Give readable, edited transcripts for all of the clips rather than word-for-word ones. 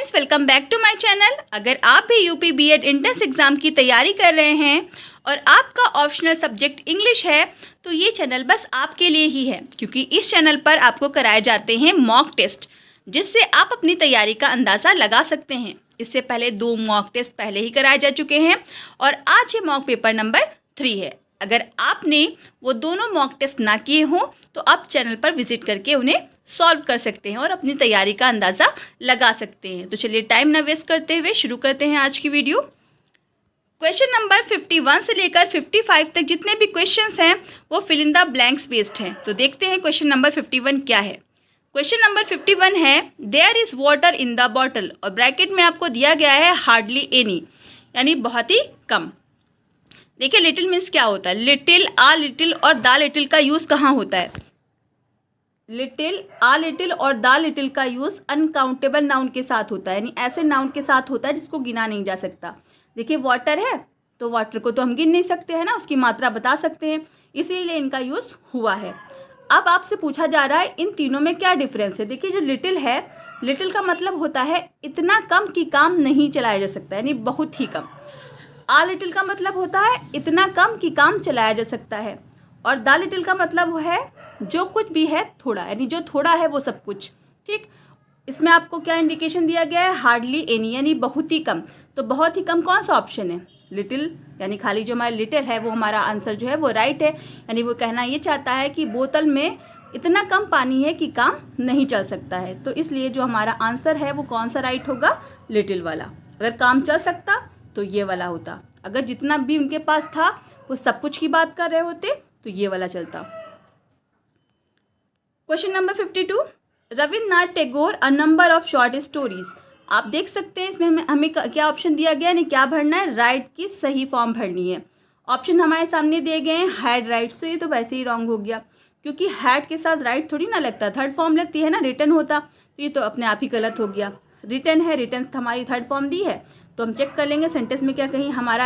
Friends, welcome back to my channel. अगर आप भी यूपी बीएड एंट्रेंस एग्ज़ाम की तैयारी कर रहे हैं और आपका ऑप्शनल सब्जेक्ट इंग्लिश है तो ये चैनल बस आपके लिए ही है, क्योंकि इस चैनल पर आपको कराए जाते हैं मॉक टेस्ट, जिससे आप अपनी तैयारी का अंदाज़ा लगा सकते हैं। इससे पहले 2 मॉक टेस्ट पहले ही कराए जा चुके हैं और आज ये मॉक पेपर नंबर 3 है। अगर आपने वो दोनों मॉक टेस्ट ना किए हों तो आप चैनल पर विजिट करके उन्हें सॉल्व कर सकते हैं और अपनी तैयारी का अंदाज़ा लगा सकते हैं। तो चलिए टाइम ना वेस्ट करते हुए शुरू करते हैं आज की वीडियो। क्वेश्चन नंबर 51 से लेकर 55 तक जितने भी क्वेश्चंस हैं वो fill in the blanks based हैं। तो देखते हैं क्वेश्चन नंबर 51 क्या है। क्वेश्चन नंबर 51 है there is water in the bottle, और ब्रैकेट में आपको दिया गया है हार्डली एनी, यानी बहुत ही कम। देखिए लिटिल मीन्स क्या होता है। लिटिल, आ लिटिल और द लिटिल का यूज़ कहाँ होता है। लिटिल, आ लिटिल और द लिटिल का यूज़ अनकाउंटेबल नाउन के साथ होता है, यानी ऐसे नाउन के साथ होता है जिसको गिना नहीं जा सकता। देखिए वाटर है तो वाटर को तो हम गिन नहीं सकते हैं ना, उसकी मात्रा बता सकते हैं, इसीलिए इनका यूज़ हुआ है। अब आपसे पूछा जा रहा है इन तीनों में क्या डिफरेंस है। देखिए जो लिटिल है, लिटिल का मतलब होता है इतना कम कि काम नहीं चलाया जा सकता, यानी बहुत ही कम। आ लिटिल का मतलब होता है इतना कम कि काम चलाया जा सकता है, और द लिटिल का मतलब है जो कुछ भी है थोड़ा, यानी जो थोड़ा है वो सब कुछ। ठीक, इसमें आपको क्या इंडिकेशन दिया गया है, हार्डली एनी, यानी बहुत ही कम। तो बहुत ही कम कौन सा ऑप्शन है, लिटिल, यानी खाली जो हमारा लिटिल है वो हमारा आंसर जो है वो राइट है। यानी वो कहना ये चाहता है कि बोतल में इतना कम पानी है कि काम नहीं चल सकता है, तो इसलिए जो हमारा आंसर है वो कौन सा राइट होगा, लिटिल वाला। अगर काम चल सकता तो ये वाला होता, अगर जितना भी उनके पास था वो सब कुछ की बात कर रहे होते तो ये वाला चलता। Question number 52, Rabindranath Tagore a number of short stories. आप देख सकते हैं इसमें हमें क्या ऑप्शन दिया गया, यानी क्या भरना है, राइट की सही फॉर्म भरनी है। ऑप्शन हमारे सामने दिए गए हैं हैड, राइट, तो ये तो वैसे ही रॉन्ग हो गया, क्योंकि हैड के साथ राइट थोड़ी ना लगता, थर्ड फॉर्म लगती है ना, रिटन होता, तो ये तो अपने आप ही गलत हो गया। रिटन है, रिटन हमारी थर्ड फॉर्म दी है, तो हम चेक कर लेंगे सेंटेंस में क्या कहीं हमारा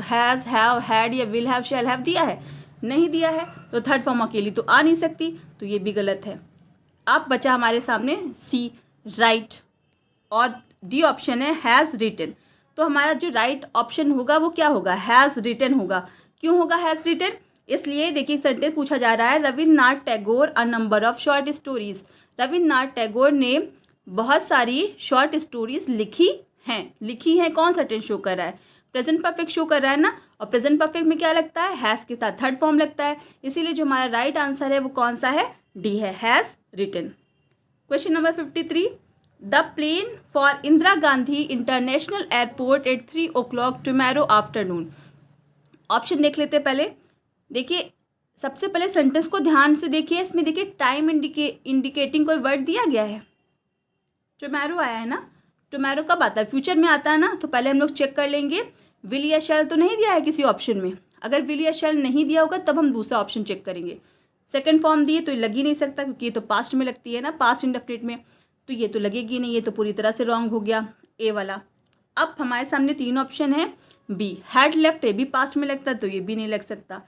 हैज़, हैव, हैड या विल हैव, शैल हैव दिया है, नहीं दिया है, तो थर्ड फॉर्म अकेली तो आ नहीं सकती, तो ये भी गलत है। अब बचा हमारे सामने सी, राइट, और डी ऑप्शन है हैज़ रिटन। तो हमारा जो राइट ऑप्शन होगा वो क्या होगा, हैज़ रिटन होगा। क्यों होगा हैज़ रिटन, इसलिए देखिए सेंटेंस पूछा जा रहा है Rabindranath Tagore a number of short stories. Rabindranath Tagore ने बहुत सारी शॉर्ट स्टोरीज लिखी हैं। कौन सा टेंस शो कर रहा है, प्रेजेंट परफेक्ट शो कर रहा है ना, और प्रेजेंट परफेक्ट में क्या लगता है, हैज़ के साथ थर्ड फॉर्म लगता है, इसीलिए जो हमारा राइट आंसर है वो कौन सा है, डी है, has written. Question number 53, the plane for Indira Gandhi international airport at 3 o'clock tomorrow afternoon. Option देख लेते पहले। देखिए सबसे पहले सेंटेंस को ध्यान से देखिए, इसमें देखिए टाइम इंडिकेटिंग कोई वर्ड दिया गया है, टुमारो आया है ना, टुमारो कब आता है, फ्यूचर में आता है ना, तो पहले हम लोग चेक कर लेंगे विल या शैल तो नहीं दिया है किसी ऑप्शन में। अगर विल या शैल नहीं दिया होगा तब हम दूसरा ऑप्शन चेक करेंगे। सेकंड फॉर्म दिए तो लग ही नहीं सकता, क्योंकि ये तो पास्ट में लगती है ना, पास्ट इंडेफिनिट में, तो ये तो लगेगी नहीं, ये तो पूरी तरह से रॉन्ग हो गया, ए वाला। अब हमारे सामने 3 ऑप्शन है, बी हैड लेफ्ट, ए भी पास्ट में लगता है तो ये भी नहीं लग सकता।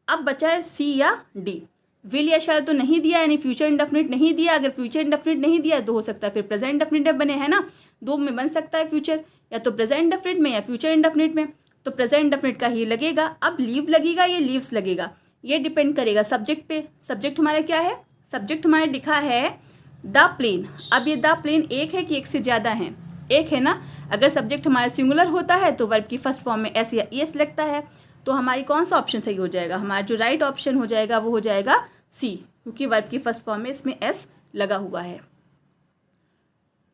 अब बचा है सी या डी, विल या शैल तो नहीं दिया, यानी फ्यूचर इंडेफिनिट नहीं दिया। अगर फ्यूचर इंडेफिनिट नहीं दिया तो हो सकता है फिर प्रेजेंट इंडेफिनिट बने, है ना, 2 में बन सकता है फ्यूचर, या तो प्रेजेंट इंडेफिनिट में या फ्यूचर इंडेफिनिट में, तो प्रेजेंट इंडेफिनिट का ही लगेगा। अब लीव लगेगा या लीव्स लगेगा, ये डिपेंड करेगा सब्जेक्ट पे। सब्जेक्ट हमारा क्या है, सब्जेक्ट हमारा लिखा है द प्लेन। अब ये द प्लेन एक है कि एक से ज़्यादा है, एक है ना। अगर सब्जेक्ट हमारा सिंगुलर होता है तो वर्ब की फर्स्ट फॉर्म में एस या एस लगता है, तो हमारी कौन सा ऑप्शन सही हो जाएगा, हमारा जो राइट ऑप्शन हो जाएगा वो हो जाएगा सी, क्योंकि वर्ब की फर्स्ट फॉर्म में इसमें एस लगा हुआ है।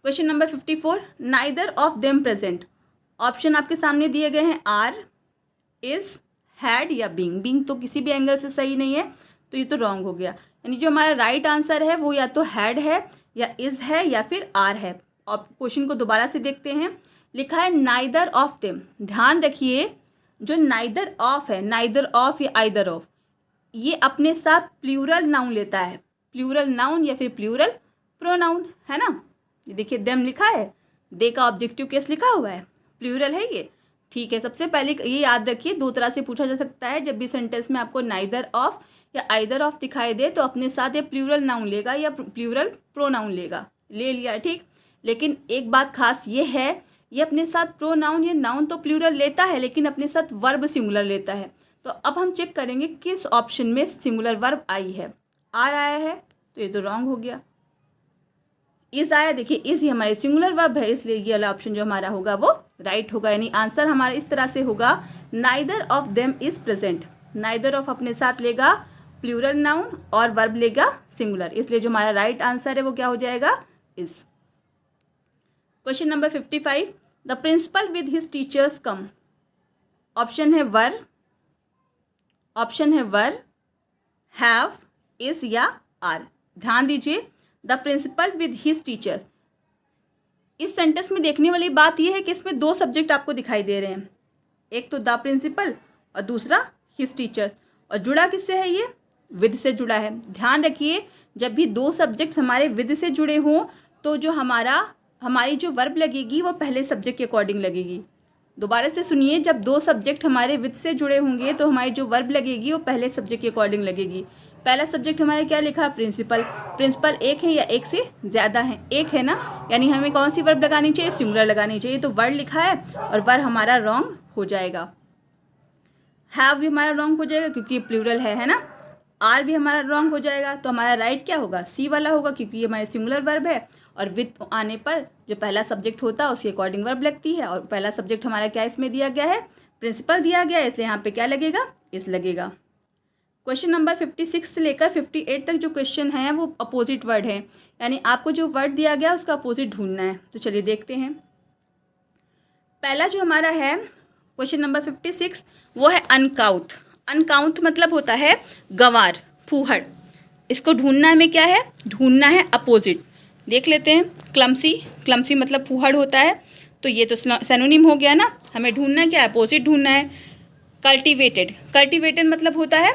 Question number 54, neither of them present. Option आपके सामने दिए गए हैं आर, इज, हैड या बीइंग। बीइंग तो किसी भी एंगल से सही नहीं है, तो ये तो रॉन्ग हो गया, यानी जो हमारा राइट आंसर है वो या तो हैड है या इज है या फिर आर है। और क्वेश्चन को दोबारा से देखते हैं, लिखा है नाइदर ऑफ देम। ध्यान रखिए जो नाइदर ऑफ है, नाइदर ऑफ या आइदर ऑफ, ये अपने साथ प्लूरल नाउन लेता है, प्लूरल नाउन या फिर प्लूरल प्रोनाउन, है ना। ये देखिए देम लिखा है, दे का ऑब्जेक्टिव केस लिखा हुआ है, प्लूरल है ये, ठीक है। सबसे पहले ये याद रखिए, 2 तरह से पूछा जा सकता है, जब भी सेंटेंस में आपको नाइदर ऑफ या आइदर ऑफ दिखाई दे तो अपने साथ ये प्लूरल नाउन लेगा या प्लूरल प्रोनाउन लेगा, ले लिया, ठीक। लेकिन एक बात खास ये है, ये अपने साथ प्रोनाउन, ये नाउन तो प्लूरल लेता है लेकिन अपने साथ वर्ब सिंगुलर लेता है। तो अब हम चेक करेंगे किस ऑप्शन में सिंगुलर वर्ब आई है। आर आया है तो ये तो रॉन्ग हो गया। इज आया, देखिए इज ही हमारी सिंगुलर वर्ब है, इसलिए ये वाला ऑप्शन जो हमारा होगा वो राइट होगा। यानी आंसर हमारा इस तरह से होगा, neither of them is present. Neither of अपने साथ लेगा प्लूरल नाउन और वर्ब लेगा सिंगुलर, इसलिए जो हमारा राइट आंसर है वो क्या हो जाएगा, is. Question number 55, the principal with his teachers come. Option है वर, ऑप्शन है वर, हैव, इज या आर। ध्यान दीजिए, the principal with his teachers, इस सेंटेंस में देखने वाली बात यह है कि इसमें दो सब्जेक्ट आपको दिखाई दे रहे हैं, एक तो द प्रिंसिपल और दूसरा हिज टीचर्स। और जुड़ा किससे है, ये विद से जुड़ा है। ध्यान रखिए, जब भी दो सब्जेक्ट हमारे विद से जुड़े हों तो जो हमारी जो वर्ब लगेगी वो पहले सब्जेक्ट के अकॉर्डिंग लगेगी। दोबारा से सुनिए, जब दो सब्जेक्ट हमारे विद से जुड़े होंगे तो हमारी जो वर्ब लगेगी वो पहले सब्जेक्ट के अकॉर्डिंग लगेगी। पहला सब्जेक्ट हमारे क्या लिखा, प्रिंसिपल। प्रिंसिपल एक है या एक से ज़्यादा है, एक है ना, यानी हमें कौन सी वर्ब लगानी चाहिए, सिंगुलर लगानी चाहिए। तो वर्ड लिखा है और वर्ब हमारा रॉन्ग हो जाएगा। हैव भी हमारा रॉन्ग हो जाएगा क्योंकि प्लूरल है ना। आर भी हमारा रॉन्ग हो जाएगा। तो हमारा राइट क्या होगा, सी वाला होगा, क्योंकि ये हमारे सिंगुलर वर्ब है और विद आने पर जो पहला सब्जेक्ट होता है उसके अकॉर्डिंग वर्ब लगती है। और पहला सब्जेक्ट हमारा क्या इसमें दिया गया है, प्रिंसिपल दिया गया है, इसलिए यहाँ पे क्या लगेगा, इस लगेगा। क्वेश्चन नंबर 56 से लेकर 58 तक जो क्वेश्चन है वो अपोजिट वर्ड है, यानी आपको जो वर्ड दिया गया उसका अपोजिट ढूंढना है। तो चलिए देखते हैं। पहला जो हमारा है क्वेश्चन नंबर 56 वो है अनकाउथ। अनकाउथ मतलब होता है गंवार, फूहड़। इसको ढूंढना हमें क्या है, ढूंढना है अपोजिट। देख लेते हैं, क्लमसी, क्लमसी मतलब फूहड़ होता है, तो ये तो सिनोनिम हो गया ना। हमें ढूंढना क्या है, अपोजिट ढूंढना है। कल्टिवेटेड, कल्टिवेटेड मतलब होता है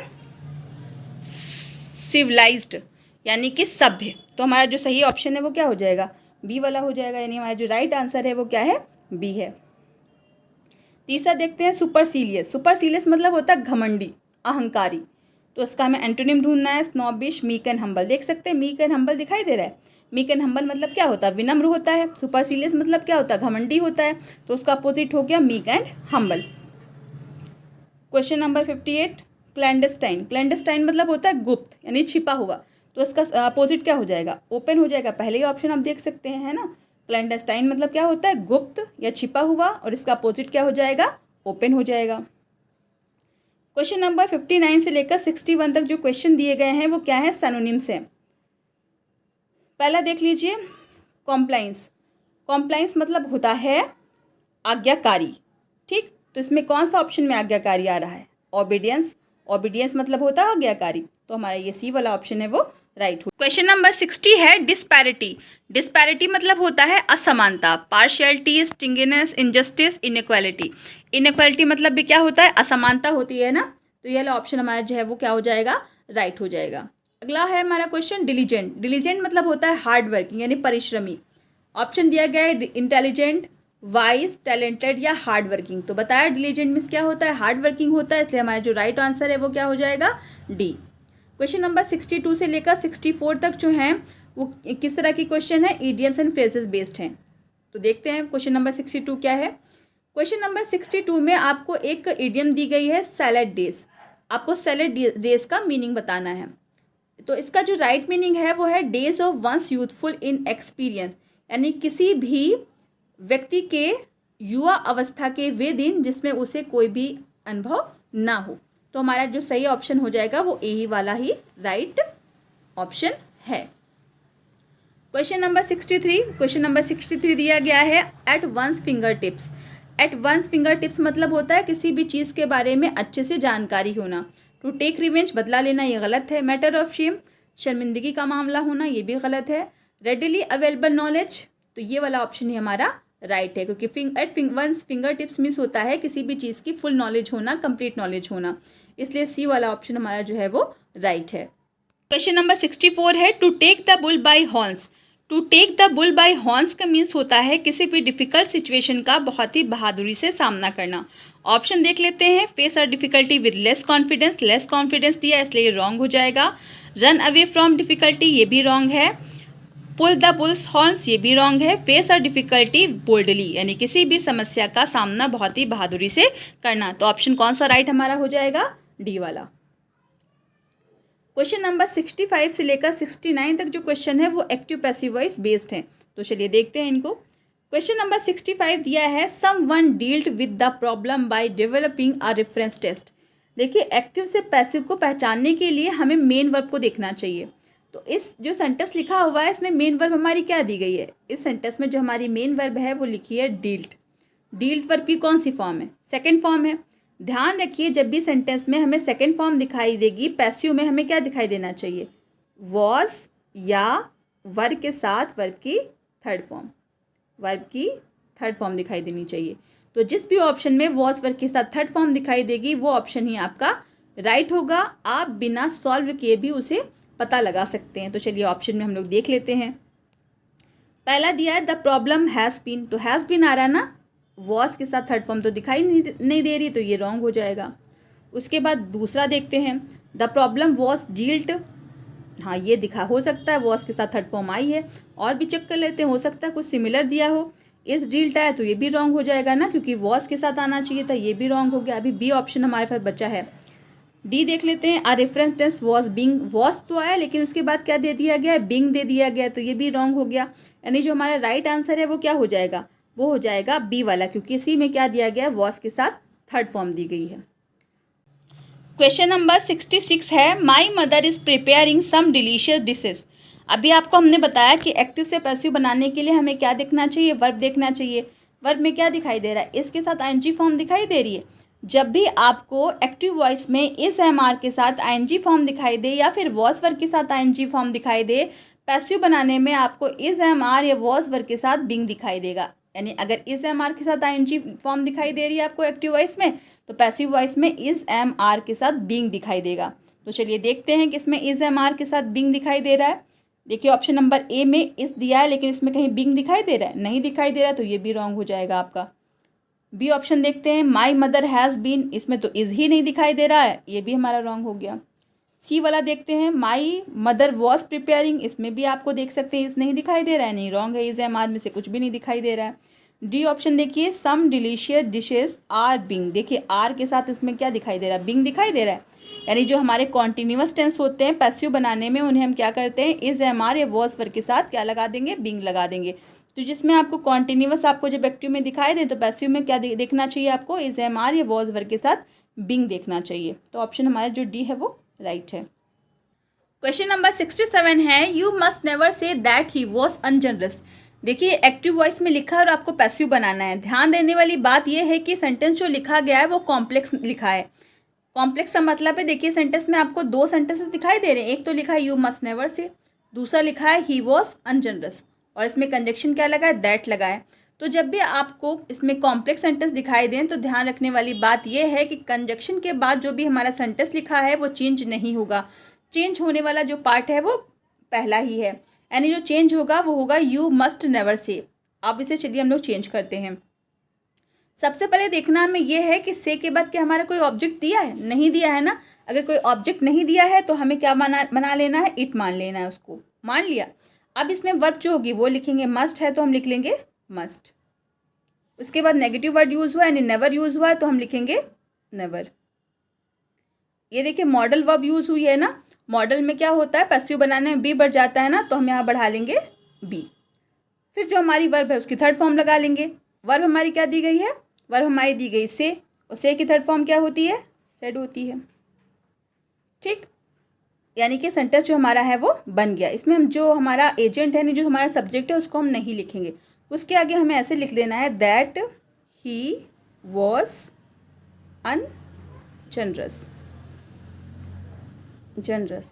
सिविलाइज्ड, यानी कि सभ्य। तो हमारा जो सही ऑप्शन है वो क्या हो जाएगा, बी वाला हो जाएगा, यानी हमारा जो राइट आंसर है वो क्या है, बी है। तीसरा देखते हैं सुपरसीलियस। सुपरसीलियस मतलब होता है घमंडी, अहंकारी। तो इसका हमें एंटोनिम ढूंढना है, स्नॉबिश, मीक एंड हम्बल। देख सकते हैं मीक एंड हम्बल दिखाई दे रहा है। मीक एंड हम्बल मतलब क्या होता है, विनम्र होता है। सुपरसीलियस मतलब क्या होता है, घमंडी होता है। तो उसका अपोजिट हो गया meek and humble. Question number 58, clandestine. Clandestine मतलब होता है गुप्त, यानी छिपा हुआ। तो इसका अपोजिट क्या हो जाएगा, ओपन हो जाएगा। पहले ही ऑप्शन आप देख सकते हैं, है ना। क्लैंडस्टाइन मतलब क्या होता है, गुप्त या छिपा हुआ, और इसका अपोजिट क्या हो जाएगा, ओपन हो जाएगा। क्वेश्चन नंबर 59 से लेकर 61 तक जो क्वेश्चन दिए गए हैं वो क्या है, सिनोनिम्स हैं। पहला देख लीजिए, कॉम्प्लाइंस। कॉम्प्लाइंस मतलब होता है आज्ञाकारी, ठीक। तो इसमें कौन सा ऑप्शन में आज्ञाकारी आ रहा है, ओबीडियंस। ओबीडियंस मतलब होता है आज्ञाकारी, तो हमारा ये सी वाला ऑप्शन है वो राइट हो। क्वेश्चन नंबर 60 है डिस्पैरिटी। डिस्पैरिटी मतलब होता है असमानता, पार्शियलिटी, स्टिंगनेस, इनजस्टिस, इनइक्वालिटी। इनइक्वालिटी मतलब भी क्या होता है, असमानता होती है ना। तो ये वाला ऑप्शन हमारा जो है वो क्या हो जाएगा, राइट हो जाएगा। अगला है हमारा क्वेश्चन डिलीजेंट। डिलीजेंट मतलब होता है हार्ड वर्किंग, यानी परिश्रमी। ऑप्शन दिया गया है इंटेलिजेंट, वाइज, टैलेंटेड या हार्ड वर्किंग। तो बताया डिलीजेंट मीन्स क्या होता है, हार्ड वर्किंग होता है, इसलिए हमारा जो राइट आंसर है वो क्या हो जाएगा, डी। क्वेश्चन नंबर 62 से लेकर 64 तक जो हैं वो किस तरह की क्वेश्चन है, ईडियम्स एंड फ्रेजेस बेस्ड हैं। तो देखते हैं क्वेश्चन नंबर 62 क्या है। क्वेश्चन नंबर 62 में आपको एक ईडियम दी गई है, सैलेड डेज। आपको सैलेड डेज का मीनिंग बताना है। तो इसका जो राइट मीनिंग है वो है days of one's youthful inexperience, यानी किसी भी व्यक्ति के युवा अवस्था के वे दिन जिसमें उसे कोई भी अनुभव ना हो। तो हमारा जो सही ऑप्शन हो जाएगा वो ए ही वाला ही राइट ऑप्शन है। Question number 63। क्वेश्चन नंबर 63 दिया गया है at one's finger tips. At one's finger tips मतलब होता है किसी भी चीज़ के बारे में अच्छे से जानकारी होना। टू टेक रिवेंज, बदला लेना, ये गलत है। मैटर ऑफ शेम, शर्मिंदगी का मामला होना, ये भी गलत है। रेडिली अवेलेबल नॉलेज, तो ये वाला ऑप्शन ही हमारा राइट है, क्योंकि वंस फिंगर टिप्स मीन्स होता है किसी भी चीज़ की फुल नॉलेज होना, कंप्लीट नॉलेज होना, इसलिए सी वाला ऑप्शन हमारा जो है वो राइट है। क्वेश्चन नंबर 64 है to take the bull by horns. To take the bull by horns का मीन्स होता है किसी भी डिफिकल्ट सिचुएशन का बहुत ही बहादुरी से सामना करना। ऑप्शन देख लेते हैं, face a difficulty with less confidence. Less confidence दिया इसलिए रॉन्ग हो जाएगा। रन अवे फ्रॉम डिफिकल्टी, ये भी रॉन्ग है। पुल द बुल्स हॉर्न्स, ये भी रॉन्ग है। फेस अ डिफिकल्टी बोल्डली, यानी किसी भी समस्या का सामना बहुत ही बहादुरी से करना। तो ऑप्शन कौन सा राइट हमारा हो जाएगा? डी वाला। क्वेश्चन नंबर 65 से लेकर 69 तक जो क्वेश्चन है वो एक्टिव पैसिव वॉइस बेस्ड है। तो चलिए देखते हैं इनको। क्वेश्चन नंबर 65 दिया है, someone dealt with the problem by developing a reference test. देखिए, एक्टिव से पैसिव को पहचानने के लिए हमें मेन वर्ब को देखना चाहिए। तो इस जो सेंटेंस लिखा हुआ है इसमें मेन वर्ब हमारी क्या दी गई है? इस सेंटेंस में जो हमारी मेन वर्ब है वो लिखी है डील्ड। डील्ड वर्ब की कौन सी फॉर्म है? सेकेंड फॉर्म है। ध्यान रखिए, जब भी सेंटेंस में हमें सेकेंड फॉर्म दिखाई देगी, पैसिव में हमें क्या दिखाई देना चाहिए? वॉज या वर्ब के साथ वर्ब की थर्ड फॉर्म, वर्ब की थर्ड फॉर्म दिखाई देनी चाहिए। तो जिस भी ऑप्शन में वॉज वर्ब के साथ थर्ड फॉर्म दिखाई देगी वो ऑप्शन ही आपका राइट होगा। आप बिना सॉल्व किए भी उसे पता लगा सकते हैं। तो चलिए ऑप्शन में हम लोग देख लेते हैं। पहला दिया है द प्रॉब्लम हैज़ बीन, तो हैज़ बीन आ रहा ना, वॉज के साथ थर्ड फॉर्म तो दिखाई नहीं दे रही, तो ये रॉन्ग हो जाएगा। उसके बाद दूसरा देखते हैं, द प्रॉब्लम वॉज डील्ड, हाँ ये दिखा, हो सकता है वॉज के साथ थर्ड फॉर्म आई है। और भी चेक कर लेते हैं, हो सकता है कुछ सिमिलर दिया हो। इस डील्ड आया तो ये भी रॉन्ग हो जाएगा ना, क्योंकि वॉज के साथ आना चाहिए था, ये भी रॉन्ग हो गया। अभी बी ऑप्शन हमारे पास बचा है। डी देख लेते हैं, ah reference tense was being, was तो आया लेकिन उसके बाद क्या दे दिया गया है? बीइंग दे दिया गया, तो ये भी रॉन्ग हो गया। यानी जो हमारा राइट आंसर है वो क्या हो जाएगा? वो हो जाएगा बी वाला, क्योंकि इसी में क्या दिया गया है? वॉज के साथ थर्ड फॉर्म दी गई है। क्वेश्चन नंबर 66 है, my mother is preparing some delicious dishes. अभी आपको हमने बताया कि एक्टिव से पैसिव बनाने के लिए हमें क्या देखना चाहिए? वर्ब देखना चाहिए। वर्ब में क्या दिखाई दे रहा है? इसके साथ आईएनजी फॉर्म दिखाई दे रही है। जब भी आपको एक्टिव वॉइस में इस एम आर के साथ आईएनजी फॉर्म दिखाई दे या फिर वॉस वर्ब के साथ आईएनजी फॉर्म दिखाई दे, पैसिव बनाने में आपको इस एम आर या वॉस वर्ब के साथ बिंग दिखाई देगा। यानी अगर इस एम आर के साथ आईएनजी फॉर्म दिखाई दे रही है आपको एक्टिव वॉइस में, तो पैसिव वॉइस में इस एम आर के साथ बिंग दिखाई देगा। तो चलिए देखते हैं कि इसमें इस एम आर के साथ बिंग दिखाई दे रहा है। देखिए ऑप्शन नंबर ए में इस दिया है लेकिन इसमें कहीं बिंग दिखाई दे रहा है? नहीं दिखाई दे रहा है, तो ये भी रॉन्ग हो जाएगा आपका। बी ऑप्शन देखते हैं, माई मदर हैज़ बीन, इसमें तो इज ही नहीं दिखाई दे रहा है, ये भी हमारा रॉन्ग हो गया। सी वाला देखते हैं, माई मदर वॉज प्रिपेयरिंग, इसमें भी आपको देख सकते हैं इस नहीं दिखाई दे रहा है, नहीं रॉन्ग है, इस एम आर में से कुछ भी नहीं दिखाई दे रहा है। डी ऑप्शन देखिए, सम डिलीशियस डिशेज आर बिंग, देखिए आर के साथ इसमें क्या दिखाई दे रहा है? बिंग दिखाई दे रहा है। यानी जो हमारे कॉन्टिन्यूअस टेंस होते हैं पैसिव बनाने में, उन्हें हम क्या करते हैं? इस एम आर या वॉज वर्ब के साथ क्या लगा देंगे? बिंग लगा देंगे। तो जिसमें आपको कॉन्टिन्यूअस आपको जब एक्टिव में दिखाई दे तो पैसिव में क्या देखना चाहिए आपको? इस एम आर या वॉज वर्ब के साथ बिंग देखना चाहिए। तो ऑप्शन हमारा जो डी है वो राइट है। क्वेश्चन नंबर 67 है, you must never say that he was ungenerous. देखिए एक्टिव वॉइस में लिखा है और आपको पैसिव बनाना है। ध्यान देने वाली बात यह है कि सेंटेंस जो लिखा गया है वो कॉम्प्लेक्स लिखा है। कॉम्प्लेक्स का मतलब है, देखिए सेंटेंस में आपको दो सेंटेंसेस दिखाई दे रहे हैं। एक तो लिखा है यू मस्ट नेवर से, दूसरा लिखा है ही वॉज अनजनरस, और इसमें कंजक्शन क्या लगा है? दैट लगा है। तो जब भी आपको इसमें कॉम्प्लेक्स सेंटेंस दिखाई दें तो ध्यान रखने वाली बात यह है कि कंजक्शन के बाद जो भी हमारा सेंटेंस लिखा है वो चेंज नहीं होगा। चेंज होने वाला जो पार्ट है वो पहला ही है, यानी जो चेंज होगा वो होगा यू मस्ट नेवर से। अब इसे चलिए हम लोग चेंज करते हैं। सबसे पहले देखना हमें यह है कि से के बाद क्या हमारा कोई ऑब्जेक्ट दिया है? नहीं दिया है ना। अगर कोई ऑब्जेक्ट नहीं दिया है तो हमें क्या बना लेना है? इट मान लेना है, उसको मान लिया। अब इसमें वर्ब जो होगी वो लिखेंगे, मस्ट है तो हम लिख लेंगे मस्ट। उसके बाद नेगेटिव वर्ड यूज हुआ यानी नेवर यूज हुआ है तो हम लिखेंगे नेवर। ये देखिए मॉडल वर्ब यूज हुई है ना, मॉडल में क्या होता है? पैसिव बनाने में बी बढ़ जाता है ना, तो हम यहाँ बढ़ा लेंगे बी। फिर जो हमारी वर्ब है उसकी थर्ड फॉर्म लगा लेंगे। वर्ब हमारी क्या दी गई है? वर्ब हमारी दी गई से, और से की थर्ड फॉर्म क्या होती है? सेड होती है। ठीक, यानी कि सेंटेंस जो हमारा है वो बन गया। इसमें हम जो हमारा एजेंट है नहीं, जो हमारा सब्जेक्ट है उसको हम नहीं लिखेंगे। उसके आगे हमें ऐसे लिख देना है, that he was ungenerous. Generous,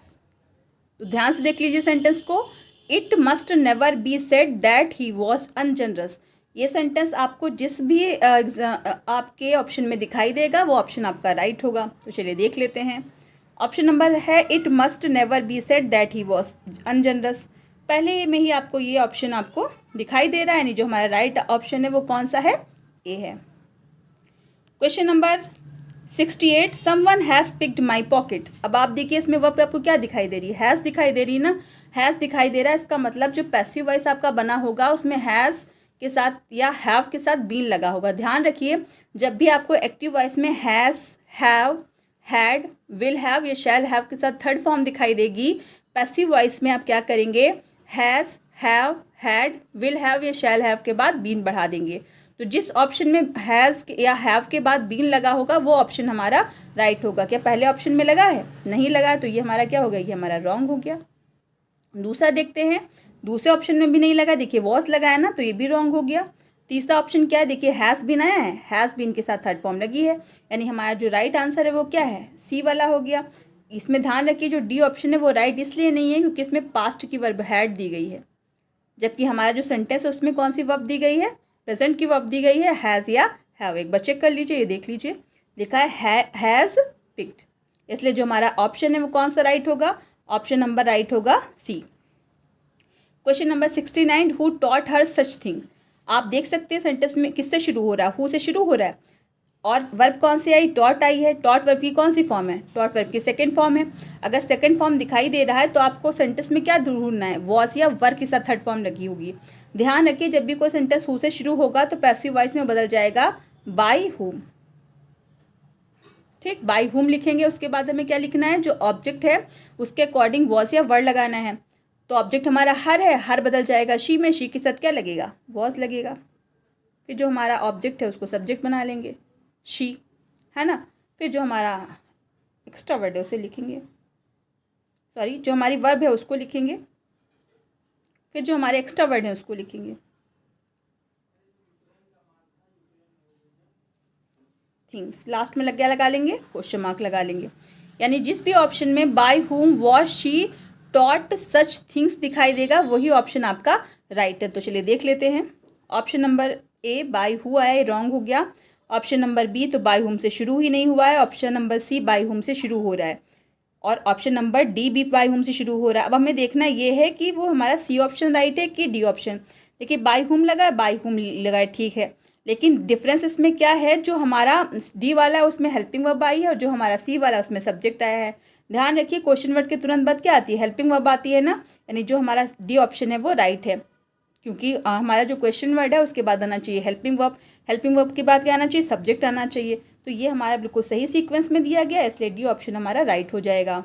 तो ध्यान से देख लीजिए सेंटेंस को, it must never be said that he was ungenerous. ये सेंटेंस आपको जिस भी आपके ऑप्शन में दिखाई देगा वो ऑप्शन आपका राइट होगा। तो चलिए देख लेते हैं। ऑप्शन नंबर है, it must never be said that he was ungenerous. पहले में ही आपको ये ऑप्शन आपको दिखाई दे रहा है, यानी जो हमारा राइट ऑप्शन है वो कौन सा है? ए है। Question number 68, someone has picked my pocket. अब आप देखिए इसमें वर्ब आपको क्या दिखाई दे रही है? हैज़ दिखाई दे रही है ना। हैज़ दिखाई दे रहा है, इसका मतलब जो पैसिव वॉइस आपका बना होगा उसमें हैज़ के साथ या हैव के साथ बीन लगा होगा। ध्यान रखिए, जब भी आपको एक्टिव वॉइस में has, have, had, will have या शैल हैव के साथ थर्ड फॉर्म दिखाई देगी, पैसिव वॉइस में आप क्या करेंगे, has, have, had, will have या शैल हैव के बाद बीन बढ़ा देंगे। तो जिस ऑप्शन में हैज़ या हैव के बाद बीन लगा होगा वो ऑप्शन हमारा राइट होगा। क्या पहले ऑप्शन में लगा है? नहीं लगा है, तो ये हमारा क्या हो गया, ये हमारा रॉन्ग हो गया। दूसरा देखते हैं, दूसरे ऑप्शन में भी नहीं लगा, देखिए वॉज लगा है ना, तो ये भी रॉन्ग हो गया। तीसरा ऑप्शन क्या है, देखिए हैज़ बीन आया है, हैज़ बीन के साथ थर्ड फॉर्म लगी है, यानी हमारा जो राइट आंसर है वो क्या है, सी वाला हो गया। इसमें ध्यान रखिए जो डी ऑप्शन है वो राइट इसलिए नहीं है क्योंकि इसमें पास्ट की वर्ब हैड दी गई है, जबकि हमारा जो सेंटेंस है उसमें कौन सी वर्ब दी गई है, प्रेजेंट की वर्ब दी गई है, हैज़ या हैव। एक बार चेक कर लीजिए, ये देख लीजिए, लिखा है हैज़ पिक्ड, इसलिए जो हमारा ऑप्शन है वो कौन सा राइट होगा, ऑप्शन नंबर राइट होगा C. Question number 69, who taught her such thing. आप देख सकते हैं सेंटेंस में किससे शुरू हो रहा है, हु से शुरू हो रहा है, और वर्ब कौन सी आई, टॉट आई है। टॉट वर्ब की कौन सी फॉर्म है, टॉट वर्ब की सेकंड फॉर्म है। अगर सेकंड फॉर्म दिखाई दे रहा है तो आपको सेंटेंस में क्या ढूंढना है, वॉज या वर के साथ थर्ड फॉर्म लगी होगी। ध्यान रखिए जब भी कोई सेंटेंस हु से शुरू होगा तो पैसिव वॉइस में बदल जाएगा बाय हुम। ठीक, बाय हुम लिखेंगे, उसके बाद हमें क्या लिखना है, जो ऑब्जेक्ट है उसके अकॉर्डिंग वॉज या वर लगाना है। तो ऑब्जेक्ट हमारा हर है, हर बदल जाएगा शी में, शी के साथ क्या लगेगा, वॉज लगेगा। फिर जो हमारा ऑब्जेक्ट है उसको सब्जेक्ट बना लेंगे, शी, है ना। फिर जो हमारा एक्स्ट्रा वर्ड है उसे लिखेंगे, सॉरी जो हमारी वर्ब है उसको लिखेंगे, फिर जो हमारे एक्स्ट्रा वर्ड है उसको लिखेंगे। थिंग्स लास्ट में लगा लेंगे, क्वेश्चन मार्क लगा लेंगे। यानी जिस भी ऑप्शन में by whom was she taught such things दिखाई देगा वही ऑप्शन आपका राइट है। तो चलिए देख लेते हैं। Option number A by who आया, रॉन्ग हो गया। ऑप्शन नंबर बी तो बाय हुम से शुरू ही नहीं हुआ है। Option number C by whom से शुरू हो रहा है, और ऑप्शन नंबर डी भी बाय हुम से शुरू हो रहा है। अब हमें देखना ये है कि वो हमारा सी ऑप्शन राइट है कि डी ऑप्शन। देखिए बाय हुम लगा है, बाय हुम लगा है, ठीक है, लेकिन डिफरेंस इसमें क्या है, जो हमारा डी वाला है उसमें हेल्पिंग वर्ब आई है और जो हमारा सी वाला है उसमें सब्जेक्ट आया है। ध्यान रखिए क्वेश्चन वर्ड के तुरंत बाद क्या आती है, हेल्पिंग वर्ब आती है ना, यानी जो हमारा डी ऑप्शन है वो राइट है, क्योंकि हमारा जो क्वेश्चन वर्ड है उसके बाद आना चाहिए हेल्पिंग वर्ब, हेल्पिंग वर्ब के बाद क्या आना चाहिए, सब्जेक्ट आना चाहिए। तो ये हमारा बिल्कुल सही सीक्वेंस में दिया गया, इसलिए डी ऑप्शन हमारा राइट हो जाएगा।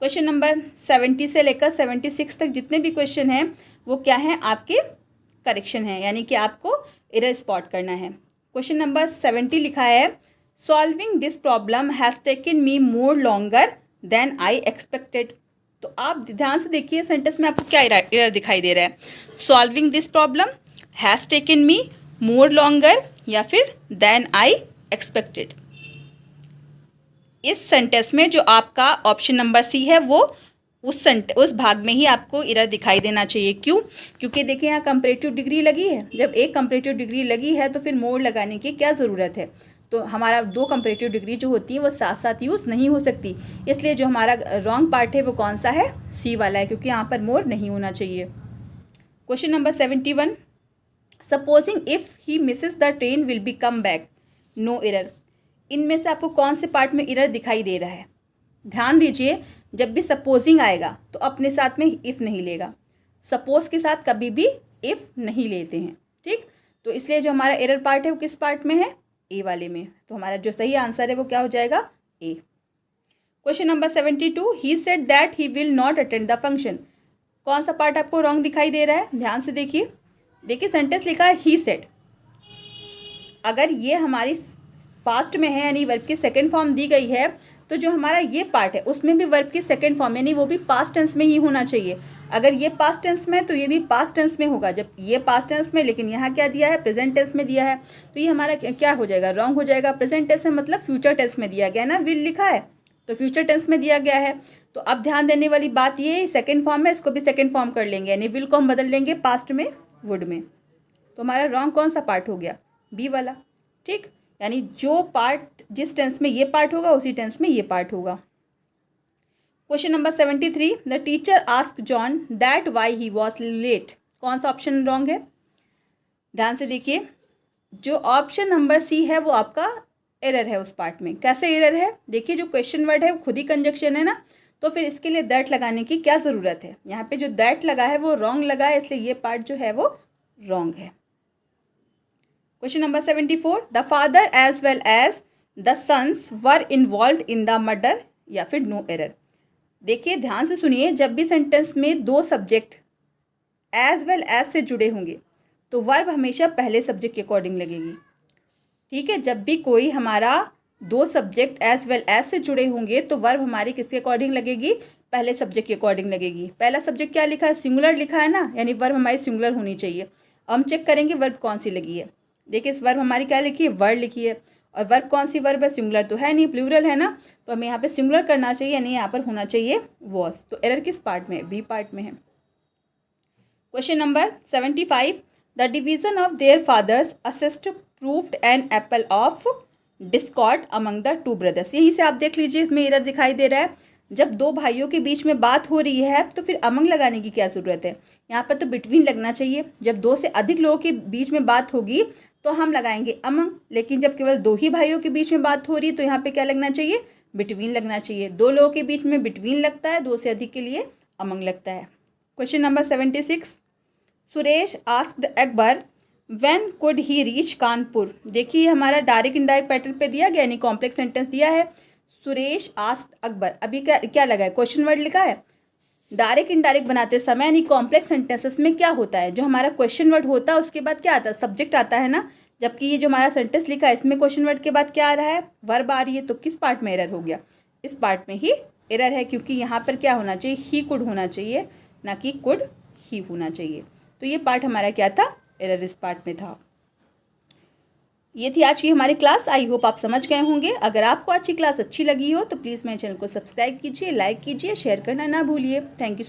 क्वेश्चन नंबर 70 से लेकर 76 तक जितने भी क्वेश्चन हैं वो क्या हैं, आपके करेक्शन है, यानी कि आपको एरर स्पॉट करना है। क्वेश्चन नंबर 70 लिखा है, solving this problem has taken me more longer than I expected. तो आप ध्यान से देखिए सेंटेंस में आपको क्या एरर दिखाई दे रहा है, solving this problem has taken me more longer या फिर देन आई एक्सपेक्टेड। इस सेंटेंस में जो आपका ऑप्शन नंबर सी है वो उस भाग में ही आपको एरर दिखाई देना चाहिए। क्यों? क्योंकि देखिए यहाँ कंपैरेटिव डिग्री लगी है, जब एक कंपैरेटिव डिग्री लगी है तो फिर मोर लगाने की क्या ज़रूरत है। तो हमारा दो कंपैरेटिव डिग्री जो होती है वो साथ साथ यूज़ नहीं हो सकती, इसलिए जो हमारा रॉन्ग पार्ट है वो कौन सा है, सी वाला है, क्योंकि यहाँ पर मोर नहीं होना चाहिए। Question number 71, supposing if he misses the train will be come back, no error. इनमें से आपको कौन से पार्ट में एरर दिखाई दे रहा है? ध्यान दीजिए, जब भी सपोजिंग आएगा तो अपने साथ में इफ़ नहीं लेगा, सपोज के साथ कभी भी इफ़ नहीं लेते हैं, ठीक। तो इसलिए जो हमारा एरर पार्ट है वो किस पार्ट में है, ए वाले में। तो हमारा जो सही आंसर है वो क्या हो जाएगा, A. Question number 72, he said that he will not attend the function. कौन सा पार्ट आपको रॉन्ग दिखाई दे रहा है? ध्यान से देखिए, सेंटेंस लिखा है ही सेड, अगर ये हमारी पास्ट में है यानी वर्ब की सेकेंड फॉर्म दी गई है, तो जो हमारा ये पार्ट है उसमें भी वर्ब की सेकेंड फॉर्म यानी वो भी पास्ट टेंस में ही होना चाहिए। अगर ये पास्ट टेंस में है तो ये भी पास्ट टेंस में होगा, जब ये पास्ट टेंस में, लेकिन यहाँ क्या दिया है, प्रेजेंट टेंस में दिया है, तो ये हमारा क्या हो जाएगा, रॉन्ग हो जाएगा। प्रेजेंट टेंस है मतलब फ्यूचर टेंस में दिया गया है ना, विल लिखा है तो फ्यूचर टेंस में दिया गया है। तो अब ध्यान देने वाली बात ये, सेकेंड फॉर्म है, इसको भी सेकेंड फॉर्म कर लेंगे, यानी विल को हम बदल लेंगे पास्ट में वुड में। तो हमारा रॉन्ग कौन सा पार्ट हो गया, बी वाला, ठीक। यानी जो पार्ट जिस टेंस में ये पार्ट होगा उसी टेंस में ये पार्ट होगा। Question number 73, the teacher ask John that why he was late. कौन सा ऑप्शन रॉन्ग है? ध्यान से देखिए, जो ऑप्शन नंबर सी है वो आपका एरर है उस पार्ट में। कैसे एरर है? देखिए जो क्वेश्चन वर्ड है वो खुद ही कंजक्शन है ना, तो फिर इसके लिए दैट लगाने की क्या ज़रूरत है। यहाँ पे जो दैट लगा है वो रॉन्ग लगा है, इसलिए ये पार्ट जो है वो रॉन्ग है। Question number 74, the father as well as the sons were involve in the murder, या फिर नो एरर। देखिए ध्यान से सुनिए, जब भी सेंटेंस में दो सब्जेक्ट एज वेल एज से जुड़े होंगे तो वर्ब हमेशा पहले सब्जेक्ट के अकॉर्डिंग लगेगी। ठीक है, जब भी कोई हमारा दो सब्जेक्ट एज वेल एज से जुड़े होंगे तो वर्ब हमारी किसके अकॉर्डिंग लगेगी, पहले सब्जेक्ट के अकॉर्डिंग लगेगी। पहला सब्जेक्ट क्या लिखा है, सिंगुलर लिखा है ना, यानी वर्ब हमारी सिंगुलर होनी चाहिए। अब हम चेक करेंगे वर्ब कौन सी लगी है। देखिए इस वर्ब हमारी क्या लिखी है, वर्ड लिखी है, और वर्ब कौन सी वर्ब है, सिंगुलर तो है नहीं, प्लूरल है ना, तो हमें यहाँ पे सिंगुलर करना चाहिए, यानी यहाँ पर होना चाहिए वॉज। तो एरर किस पार्ट में है, बी पार्ट में है। Question number 75, the division of their father's assets proved an apple of discord among the two brothers. यहीं से आप देख लीजिए, इसमें एरर दिखाई दे रहा है। जब दो भाइयों के बीच में बात हो रही है तो फिर अमंग लगाने की क्या ज़रूरत है, यहाँ पर तो बिटवीन लगना चाहिए। जब दो से अधिक लोगों के बीच में बात होगी तो हम लगाएंगे अमंग, लेकिन जब केवल दो ही भाइयों के बीच में बात हो रही है तो यहाँ पे क्या लगना चाहिए, बिटवीन लगना चाहिए। दो लोगों के बीच में बिटवीन लगता है, दो से अधिक के लिए अमंग लगता है। Question number 76, Suresh asked Akbar when could he reach Kanpur. देखिए हमारा डायरेक्ट इनडायरेक्ट पैटर्न पे दिया गया, यानी कॉम्प्लेक्स सेंटेंस दिया है। सुरेश आस्क्ड अकबर, अभी क्या लगा है, क्वेश्चन वर्ड लिखा है। डायरेक्ट इनडायरेक्ट बनाते समय यानी कॉम्प्लेक्स सेंटेंसेस में क्या होता है, जो हमारा क्वेश्चन वर्ड होता है उसके बाद क्या आता है, सब्जेक्ट आता है ना। जबकि ये जो हमारा सेंटेंस लिखा है इसमें क्वेश्चन वर्ड के बाद क्या आ रहा है, वर्ब आ रही है। तो किस पार्ट में एरर हो गया, इस पार्ट में ही एरर है, क्योंकि यहाँ पर क्या होना चाहिए, ही कुड होना चाहिए, ना कि कुड ही होना चाहिए। तो ये पार्ट हमारा क्या था, एरर इस पार्ट में था। ये थी आज की हमारी क्लास। आई होप आप समझ गए होंगे। अगर आपको आज की क्लास अच्छी लगी हो तो प्लीज़ मेरे चैनल को सब्सक्राइब कीजिए, लाइक कीजिए, शेयर करना ना भूलिए। Thank you.